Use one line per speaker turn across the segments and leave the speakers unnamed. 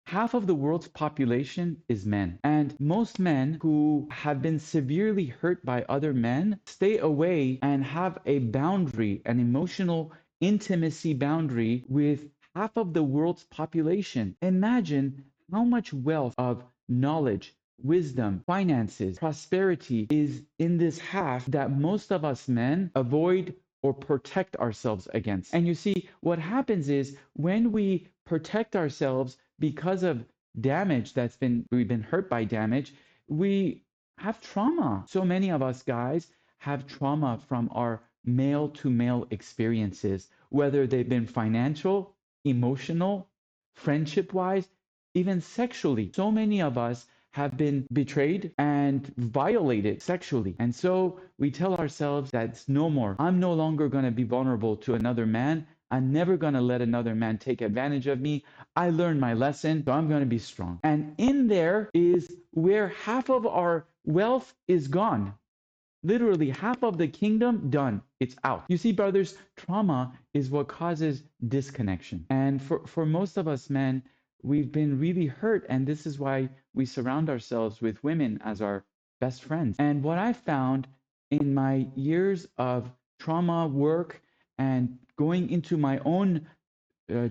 Half of the world's population is men. And most men who have been severely hurt by other men stay away and have a boundary, an emotional intimacy boundary with half of the world's population. Imagine how much wealth of knowledge, wisdom, finances, prosperity is in this half that most of us men avoid or protect ourselves against. And you see, what happens is when we protect ourselves because of damage we've been hurt by damage, we have trauma. So many of us guys have trauma from our male to male experiences, whether they've been financial, emotional, friendship wise, even sexually. So many of us have been betrayed and violated sexually. And so we tell ourselves that's no more. I'm no longer going to be vulnerable to another man. I'm never going to let another man take advantage of me. I learned my lesson, so I'm going to be strong. And in there is where half of our wealth is gone. Literally half of the kingdom done. It's out. You see, brothers, trauma is what causes disconnection. And for most of us men, we've been really hurt. And this is why we surround ourselves with women as our best friends. And what I found in my years of trauma work and going into my own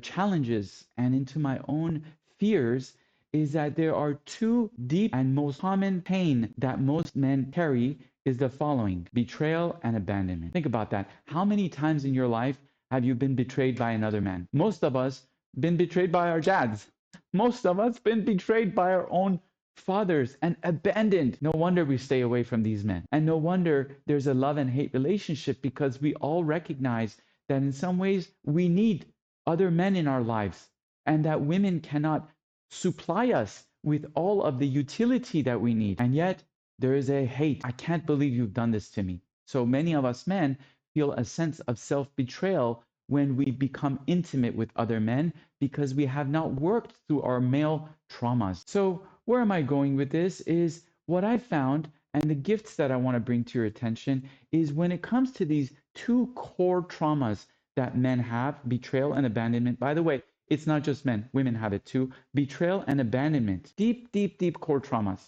challenges and into my own fears is that there are two deep and most common pain that most men carry is the following: betrayal and abandonment. Think about that. How many times in your life have you been betrayed by another man? Most of us been betrayed by our dads. Most of us been betrayed by our own fathers and abandoned. No wonder we stay away from these men. And no wonder there's a love and hate relationship, because we all recognize that in some ways we need other men in our lives, and that women cannot supply us with all of the utility that we need. And yet there is a hate. I can't believe you've done this to me. So many of us men feel a sense of self-betrayal when we become intimate with other men, because we have not worked through our male traumas. So where am I going with this is what I found, and the gifts that I want to bring to your attention is when it comes to these two core traumas that men have, betrayal and abandonment. By the way, it's not just men, women have it too. Betrayal and abandonment, deep, deep, deep core traumas.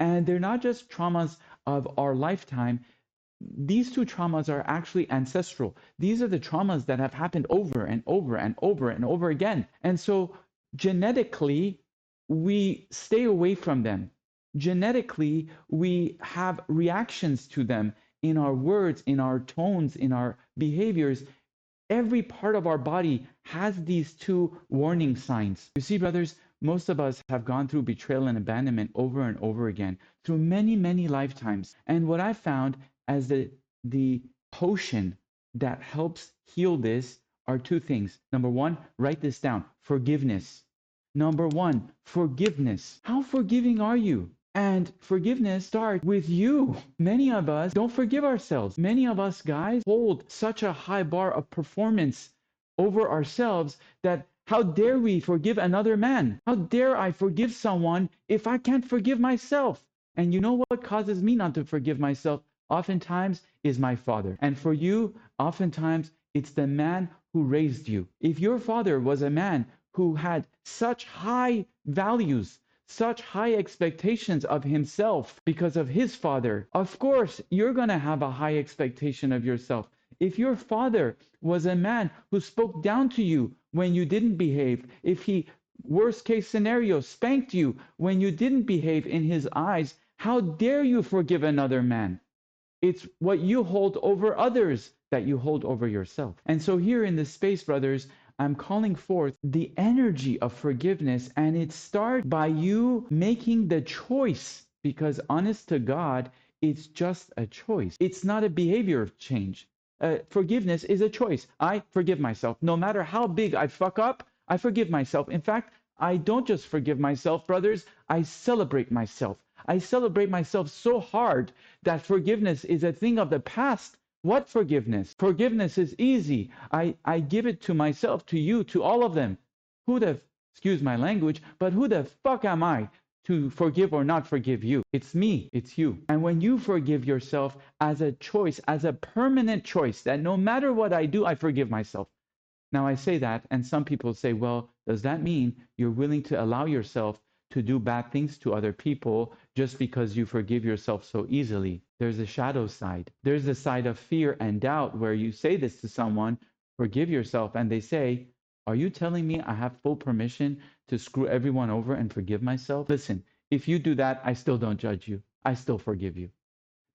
And they're not just traumas of our lifetime. These two traumas are actually ancestral. These are the traumas that have happened over and over and over and over again. And so genetically, we stay away from them. Genetically, we have reactions to them in our words, in our tones, in our behaviors. Every part of our body has these two warning signs. You see, brothers, most of us have gone through betrayal and abandonment over and over again through many, many lifetimes. And what I found as the potion that helps heal this are two things. Number one, write this down: forgiveness. Number one, forgiveness. How forgiving are you? And forgiveness starts with you. Many of us don't forgive ourselves. Many of us guys hold such a high bar of performance over ourselves that how dare we forgive another man? How dare I forgive someone if I can't forgive myself? And you know what causes me not to forgive myself? Oftentimes is my father. And for you, oftentimes it's the man who raised you. If your father was a man who had such high values, such high expectations of himself because of his father, of course, you're going to have a high expectation of yourself. If your father was a man who spoke down to you when you didn't behave, if he, worst case scenario, spanked you when you didn't behave in his eyes, how dare you forgive another man? It's what you hold over others that you hold over yourself. And so here in this space, brothers, I'm calling forth the energy of forgiveness, and it starts by you making the choice, because honest to God, it's just a choice. It's not a behavior change. Forgiveness is a choice. I forgive myself. No matter how big I fuck up, I forgive myself. In fact, I don't just forgive myself, brothers, I celebrate myself. I celebrate myself so hard that forgiveness is a thing of the past. What forgiveness? Forgiveness is easy. I give it to myself, to you, to all of them. Excuse my language, but who the fuck am I to forgive or not forgive you? It's me, it's you. And when you forgive yourself as a choice, as a permanent choice, that no matter what I do, I forgive myself. Now, I say that, and some people say, well, does that mean you're willing to allow yourself to do bad things to other people just because you forgive yourself so easily? There's a shadow side. There's a side of fear and doubt where you say this to someone, forgive yourself, and they say, are you telling me I have full permission to screw everyone over and forgive myself? Listen, if you do that, I still don't judge you. I still forgive you.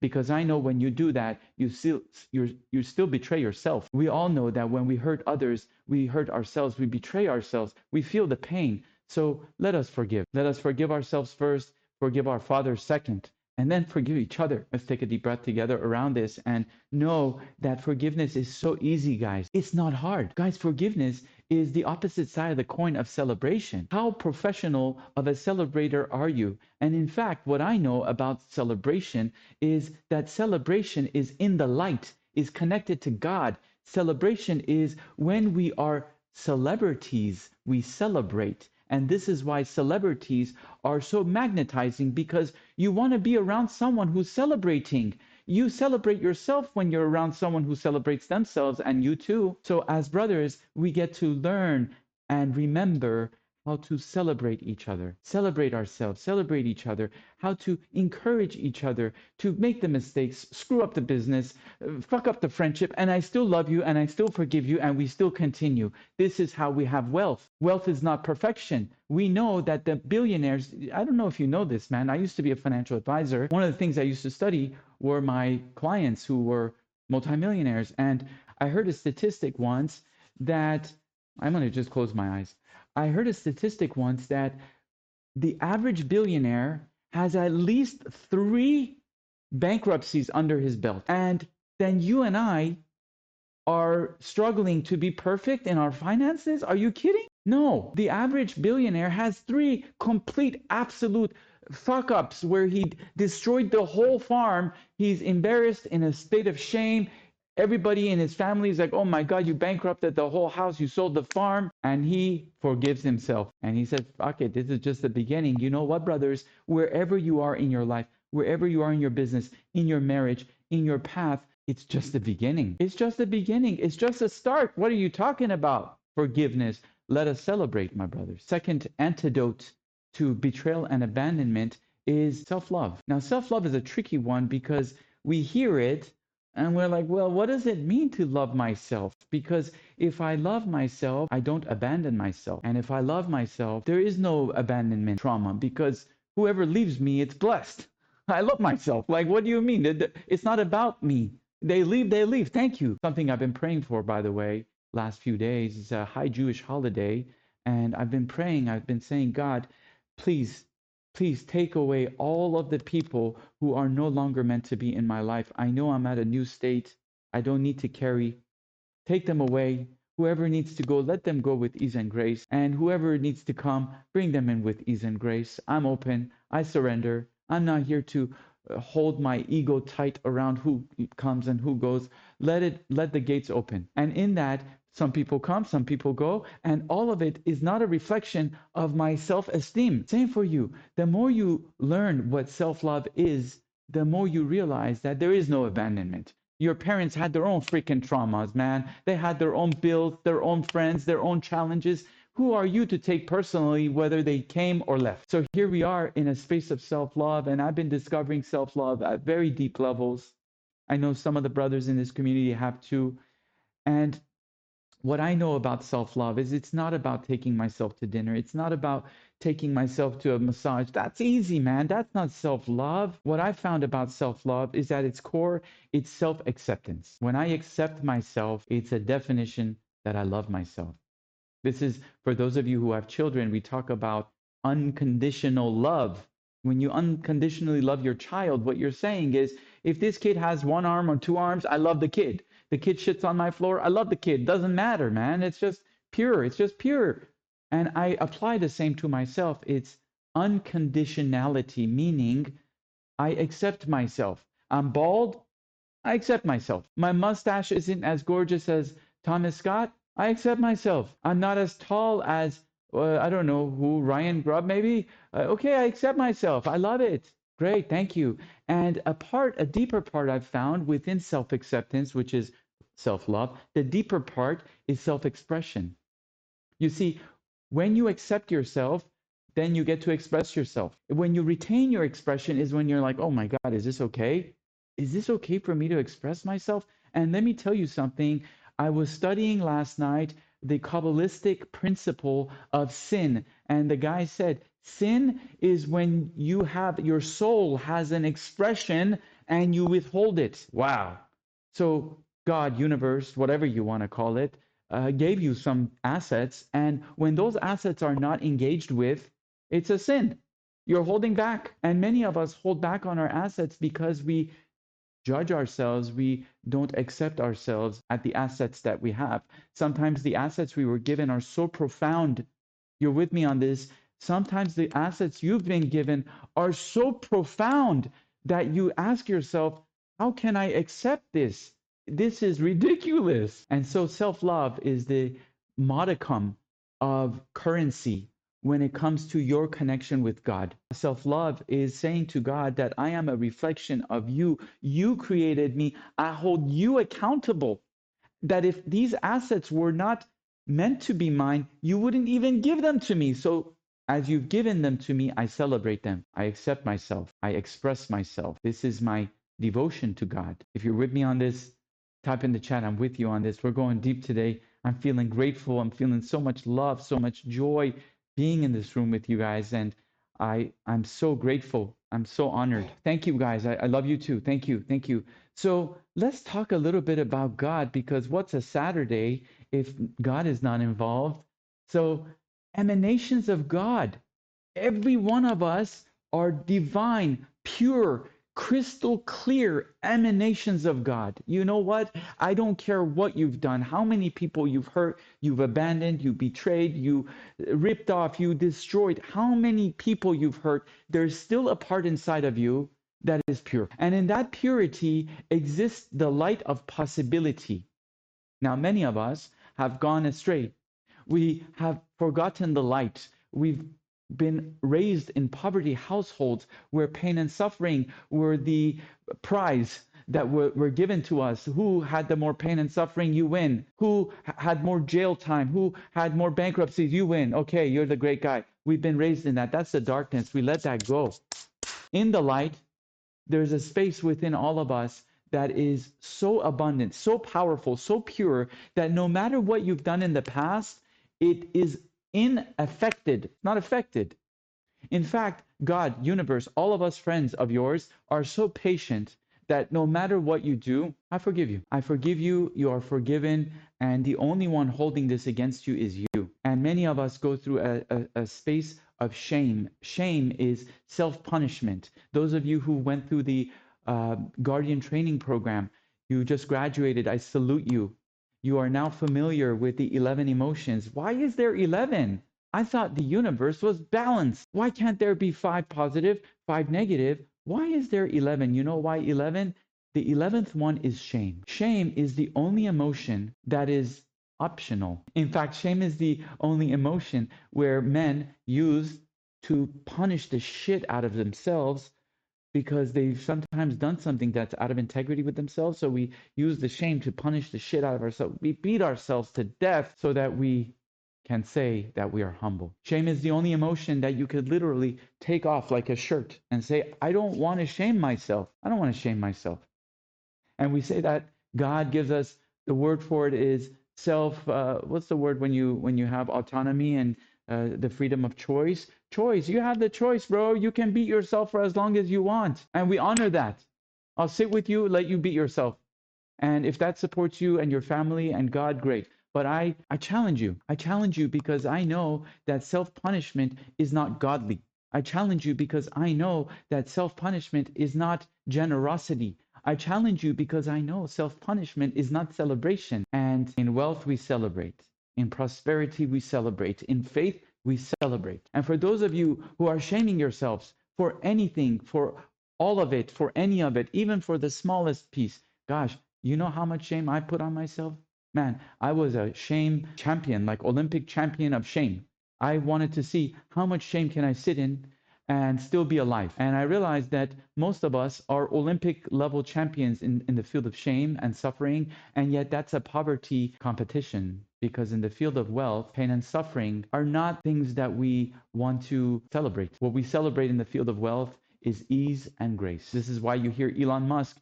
Because I know when you do that, you still betray yourself. We all know that when we hurt others, we hurt ourselves, we betray ourselves, we feel the pain. So let us forgive. Let us forgive ourselves first, forgive our Father second, and then forgive each other. Let's take a deep breath together around this and know that forgiveness is so easy, guys. It's not hard. Guys, forgiveness is the opposite side of the coin of celebration. How professional of a celebrator are you? And in fact, what I know about celebration is that celebration is in the light, is connected to God. Celebration is when we are celebrities, we celebrate. And this is why celebrities are so magnetizing, because you want to be around someone who's celebrating. You celebrate yourself when you're around someone who celebrates themselves, and you too. So as brothers, we get to learn and remember how to celebrate each other, celebrate ourselves, celebrate each other, how to encourage each other to make the mistakes, screw up the business, fuck up the friendship, and I still love you and I still forgive you and we still continue. This is how we have wealth. Wealth is not perfection. We know that the billionaires, I don't know if you know this, man. I used to be a financial advisor. One of the things I used to study were my clients who were multimillionaires. And I heard a statistic once that, I'm going to just close my eyes. I heard a statistic once that the average billionaire has at least 3 bankruptcies under his belt. And then you and I are struggling to be perfect in our finances? Are you kidding? No, the average billionaire has 3 complete, absolute fuck ups where he destroyed the whole farm. He's embarrassed, in a state of shame. Everybody in his family is like, oh my God, you bankrupted the whole house, you sold the farm. And he forgives himself. And he said, fuck it, this is just the beginning. You know what, brothers? Wherever you are in your life, wherever you are in your business, in your marriage, in your path, it's just the beginning. It's just the beginning. It's just a start. What are you talking about? Forgiveness. Let us celebrate, my brothers. Second antidote to betrayal and abandonment is self-love. Now, self-love is a tricky one because we hear it and we're like, well, what does it mean to love myself? Because if I love myself, I don't abandon myself. And if I love myself, there is no abandonment trauma, because whoever leaves me, it's blessed. I love myself. Like, what do you mean? It's not about me. They leave, they leave. Thank you. Something I've been praying for, by the way, last few days. It's a high Jewish holiday. And I've been praying, I've been saying, God, please, please take away all of the people who are no longer meant to be in my life. I know I'm at a new state. I don't need to carry. Take them away. Whoever needs to go, let them go with ease and grace. And whoever needs to come, bring them in with ease and grace. I'm open. I surrender. I'm not here to hold my ego tight around who comes and who goes. Let the gates open. And in that, some people come, some people go, and all of it is not a reflection of my self-esteem. Same for you. The more you learn what self-love is, the more you realize that there is no abandonment. Your parents had their own freaking traumas, man. They had their own bills, their own friends, their own challenges. Who are you to take personally whether they came or left? So here we are in a space of self-love, and I've been discovering self-love at very deep levels. I know some of the brothers in this community have too. And what I know about self-love is it's not about taking myself to dinner. It's not about taking myself to a massage. That's easy, man. That's not self-love. What I found about self-love is at its core, it's self-acceptance. When I accept myself, it's a definition that I love myself. This is, for those of you who have children, we talk about unconditional love. When you unconditionally love your child, what you're saying is, if this kid has 1 arm or 2 arms, I love the kid. The kid shits on my floor, I love the kid. Doesn't matter, man. It's just pure. It's just pure. And I apply the same to myself. It's unconditionality, meaning I accept myself. I'm bald, I accept myself. My mustache isn't as gorgeous as Thomas Scott, I accept myself. I'm not as tall as, I don't know who, Ryan Grubb maybe? Okay, I accept myself. I love it. Great, thank you. And a deeper part I've found within self-acceptance, which is self-love. The deeper part is self-expression. You see, when you accept yourself, then you get to express yourself. When you retain your expression is when you're like, oh my God, is this okay? Is this okay for me to express myself? And let me tell you something. I was studying last night the Kabbalistic principle of sin. And the guy said, sin is when you have your soul has an expression and you withhold it. Wow. So God, universe, whatever you want to call it, gave you some assets. And when those assets are not engaged with, it's a sin. You're holding back. And many of us hold back on our assets because we judge ourselves. We don't accept ourselves at the assets that we have. Sometimes the assets we were given are so profound. You're with me on this. Sometimes the assets you've been given are so profound that you ask yourself, how can I accept this? This is ridiculous. And so self-love is the modicum of currency when it comes to your connection with God. Self-love is saying to God that I am a reflection of you. You created me. I hold you accountable. That if these assets were not meant to be mine, you wouldn't even give them to me. So as you've given them to me, I celebrate them. I accept myself. I express myself. This is my devotion to God. If you're with me on this, type in the chat. I'm with you on this. We're going deep today. I'm feeling grateful. I'm feeling so much love, so much joy being in this room with you guys. And I'm so grateful. I'm so honored. Thank you guys. I love you too. Thank you. Thank you. So let's talk a little bit about God, because what's a Saturday if God is not involved? So emanations of God. Every one of us are divine, pure, crystal clear emanations of God. You know what? I don't care what you've done, how many people you've hurt, you've abandoned, you betrayed, you ripped off, you destroyed, how many people you've hurt. There's still a part inside of you that is pure. And in that purity exists the light of possibility. Now, many of us have gone astray. We have forgotten the light. We've been raised in poverty households where pain and suffering were the prize that were given to us. Who had the more pain and suffering? You win. Who had more jail time? Who had more bankruptcies? You win. Okay, you're the great guy. We've been raised in that. That's the darkness. We let that go. In the light, there's a space within all of us that is so abundant, so powerful, so pure that no matter what you've done in the past, it is unaffected, not affected. In fact, God, universe, all of us friends of yours are so patient that no matter what you do, I forgive you. I forgive you. You are forgiven. And the only one holding this against you is you. And many of us go through a space of shame. Shame is self-punishment. Those of you who went through the Guardian training program, you just graduated, I salute you. You are now familiar with the 11 emotions. Why is there 11? I thought the universe was balanced. Why can't there be 5 positive, 5 negative? Why is there 11? You know why 11? The 11th one is shame. Shame is the only emotion that is optional. In fact, shame is the only emotion where men use to punish the shit out of themselves because they've sometimes done something that's out of integrity with themselves. So we use the shame to punish the shit out of ourselves. We beat ourselves to death so that we can say that we are humble. Shame is the only emotion that you could literally take off like a shirt and say, I don't want to shame myself. I don't want to shame myself. And we say that God gives us, the word for it is self, what's the word when you have autonomy and the freedom of choice? Choice. You have the choice, bro. You can beat yourself for as long as you want. And we honor that. I'll sit with you, let you beat yourself. And if that supports you and your family and God, great. But I challenge you. I challenge you because I know that self-punishment is not godly. I challenge you because I know that self-punishment is not generosity. I challenge you because I know self-punishment is not celebration. And in wealth, we celebrate. In prosperity, we celebrate. In faith, we celebrate. And for those of you who are shaming yourselves for anything, for all of it, for any of it, even for the smallest piece, gosh, you know how much shame I put on myself? Man, I was a shame champion, like Olympic champion of shame. I wanted to see how much shame can I sit in, and still be alive. And I realized that most of us are Olympic level champions in the field of shame and suffering, and yet that's a poverty competition. Because in the field of wealth, pain and suffering are not things that we want to celebrate. What we celebrate in the field of wealth is ease and grace. This is why you hear Elon Musk.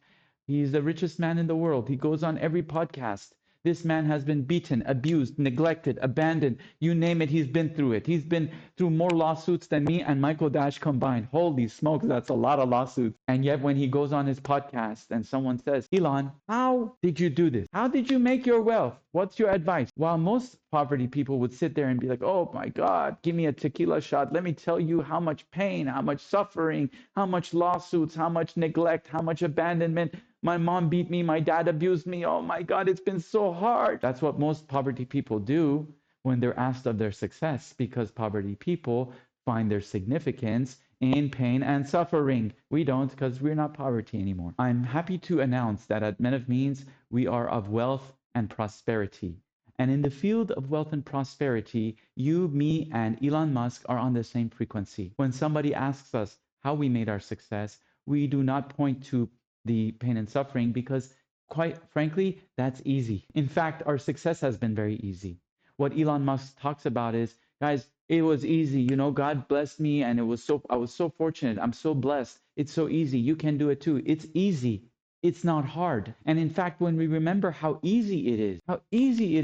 He's the richest man in the world. He goes on every podcast. This man has been beaten, abused, neglected, abandoned. You name it, he's been through it. He's been through more lawsuits than me and Michael Dash combined. Holy smokes, that's a lot of lawsuits. And yet when he goes on his podcast and someone says, Elon, how did you do this? How did you make your wealth? What's your advice? While most poverty people would sit there and be like, oh my God, give me a tequila shot. Let me tell you how much pain, how much suffering, how much lawsuits, how much neglect, how much abandonment. My mom beat me. My dad abused me. Oh my God, it's been so hard. That's what most poverty people do when they're asked of their success, because poverty people find their significance in pain and suffering. We don't, because we're not poverty anymore. I'm happy to announce that at Men of Means, we are of wealth and prosperity. And in the field of wealth and prosperity, you, me, and Elon Musk are on the same frequency. When somebody asks us how we made our success, we do not point to the pain and suffering, because quite frankly, that's easy. In fact, our success has been very easy. What Elon Musk talks about is, guys, it was easy. You know, God blessed me and I was so fortunate. I'm so blessed. It's so easy. You can do it too. It's easy. It's not hard. And in fact, when we remember how easy it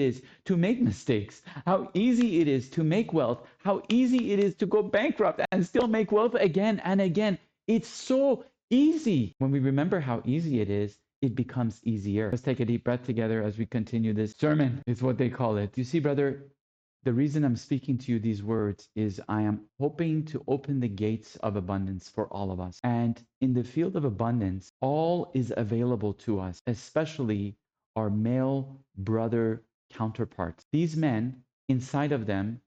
is to make mistakes, how easy it is to make wealth, how easy it is to go bankrupt and still make wealth again and again, it's so easy. When we remember how easy it is, it becomes easier. Let's take a deep breath together as we continue this sermon, is what they call it. You see, brother, the reason I'm speaking to you these words is I am hoping to open the gates of abundance for all of us. And in the field of abundance, all is available to us, especially our male brother counterparts. These men, inside of them,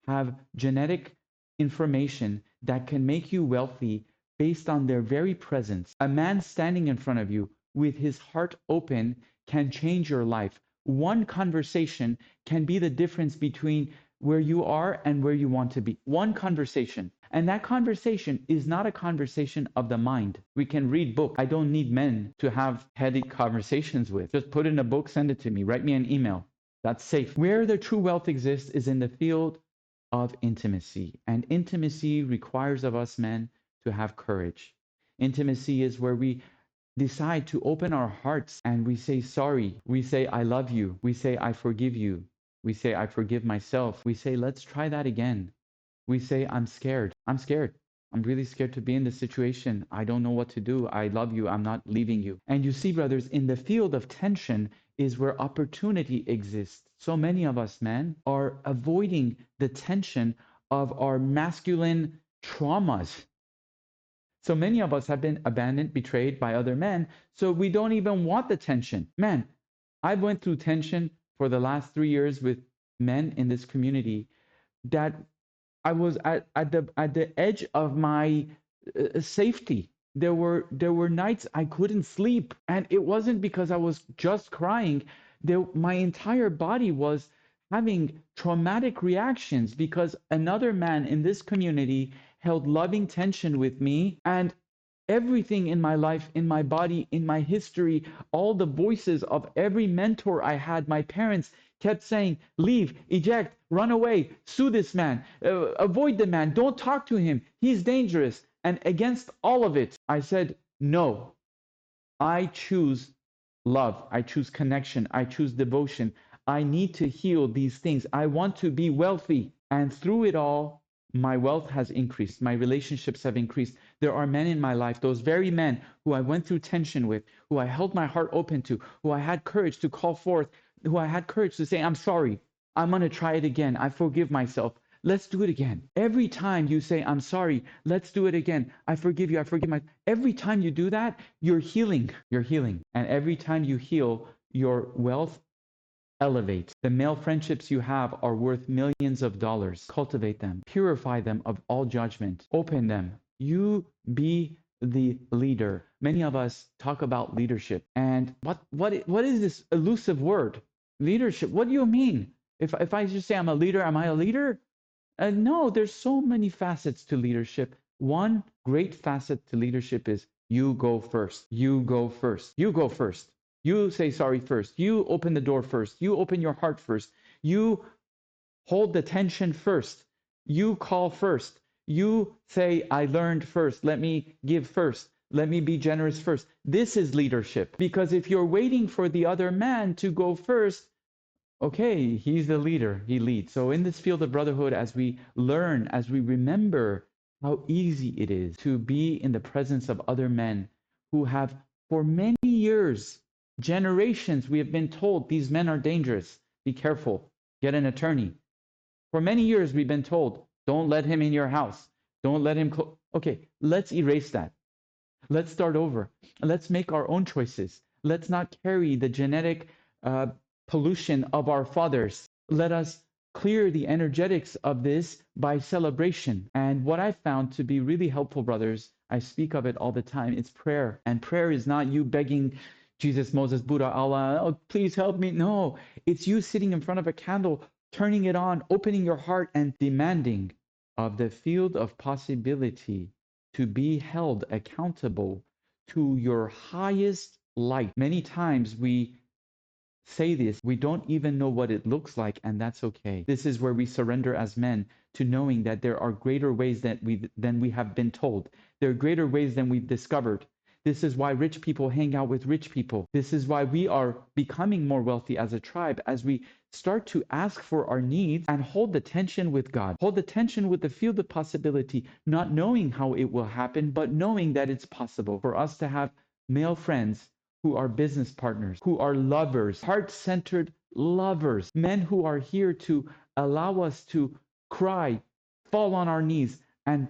have genetic information that can make you wealthy based on their very presence. A man standing in front of you with his heart open can change your life. One conversation can be the difference between where you are and where you want to be. One conversation. And that conversation is not a conversation of the mind. We can read books. I don't need men to have heady conversations with. Just put in a book, send it to me, write me an email. That's safe. Where the true wealth exists is in the field of intimacy. And intimacy requires of us men to have courage. Intimacy is where we decide to open our hearts and we say sorry. We say, I love you. We say, I forgive you. We say, I forgive myself. We say, let's try that again. We say, I'm scared. I'm scared. I'm really scared to be in this situation. I don't know what to do. I love you. I'm not leaving you. And you see, brothers, in the field of tension is where opportunity exists. So many of us, men, are avoiding the tension of our masculine traumas. So many of us have been abandoned, betrayed by other men, so we don't even want the tension. Man, I went through tension for the last 3 years with men in this community that I was at the edge of my safety. There were nights I couldn't sleep, and it wasn't because I was just crying. My entire body was having traumatic reactions because another man in this community held loving tension with me, and everything in my life, in my body, in my history, all the voices of every mentor I had, my parents kept saying, leave, eject, run away, sue this man, avoid the man, don't talk to him, he's dangerous. And against all of it, I said, no, I choose love, I choose connection, I choose devotion. I need to heal these things. I want to be wealthy. And through it all, my wealth has increased. My relationships have increased. There are men in my life, those very men who I went through tension with, who I held my heart open to, who I had courage to call forth, who I had courage to say, I'm sorry. I'm going to try it again. I forgive myself. Let's do it again. Every time you say, I'm sorry, let's do it again. I forgive you. I forgive myself. Every time you do that, you're healing. You're healing. And every time you heal, your wealth elevates. The male friendships you have are worth millions of dollars. Cultivate them. Purify them of all judgment. Open them. You be the leader. Many of us talk about leadership. And what is this elusive word? Leadership. What do you mean? If I just say I'm a leader, am I a leader? No, there's so many facets to leadership. One great facet to leadership is you go first. You go first. You go first. You say sorry first. You open the door first. You open your heart first. You hold the tension first. You call first. You say, I learned first. Let me give first. Let me be generous first. This is leadership. Because if you're waiting for the other man to go first, okay, he's the leader, he leads. So in this field of brotherhood, as we learn, as we remember how easy it is to be in the presence of other men who have for many years, generations, we have been told these men are dangerous. Be careful, get an attorney. For many years, we've been told, don't let him in your house. Don't let him. Okay, let's erase that. Let's start over. Let's make our own choices. Let's not carry the genetic pollution of our fathers. Let us clear the energetics of this by celebration. And what I found to be really helpful, brothers, I speak of it all the time, it's prayer. And prayer is not you begging Jesus, Moses, Buddha, Allah, oh, please help me. No, it's you sitting in front of a candle, turning it on, opening your heart, and demanding of the field of possibility to be held accountable to your highest light. Many times we say this, we don't even know what it looks like, and that's okay. This is where we surrender as men to knowing that there are greater ways than we have been told. There are greater ways than we've discovered. This is why rich people hang out with rich people. This is why we are becoming more wealthy as a tribe, as we start to ask for our needs and hold the tension with God. Hold the tension with the field of possibility, not knowing how it will happen, but knowing that it's possible for us to have male friends who are business partners, who are lovers, heart-centered lovers, men who are here to allow us to cry, fall on our knees, and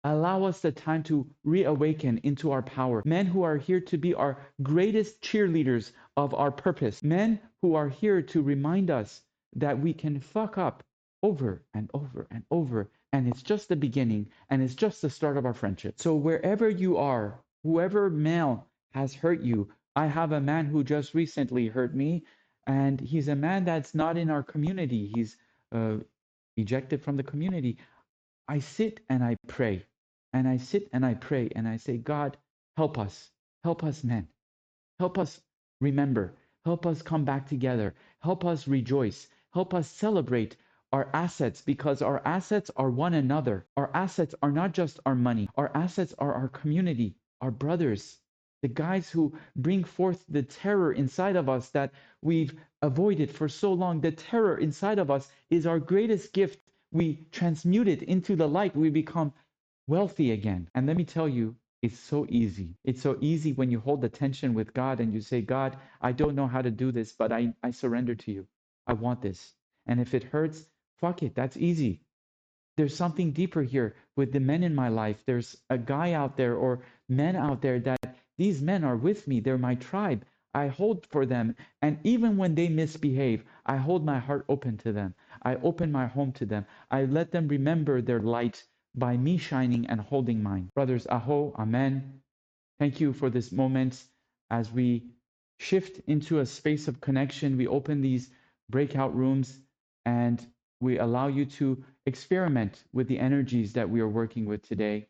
allow us the time to reawaken into our power. Men who are here to be our greatest cheerleaders of our purpose. Men who are here to remind us that we can fuck up over and over and over, and it's just the beginning, and it's just the start of our friendship. So wherever you are, whoever male has hurt you, I have a man who just recently hurt me, and he's a man that's not in our community. He's ejected from the community. I sit and I pray, and I sit and I pray, and I say, God, help us, men, help us remember, help us come back together, help us rejoice, help us celebrate our assets, because our assets are one another. Our assets are not just our money. Our assets are our community, our brothers, the guys who bring forth the terror inside of us that we've avoided for so long. The terror inside of us is our greatest gift. We transmute it into the light. We become wealthy again. And let me tell you, it's so easy. It's so easy when you hold the tension with God and you say, God, I don't know how to do this, but I surrender to you. I want this. And if it hurts, fuck it. That's easy. There's something deeper here with the men in my life. There's a guy out there or men out there that these men are with me. They're my tribe. I hold for them. And even when they misbehave, I hold my heart open to them. I open my home to them. I let them remember their light by me shining and holding mine. Brothers, aho, amen. Thank you for this moment. As we shift into a space of connection, we open these breakout rooms and we allow you to experiment with the energies that we are working with today.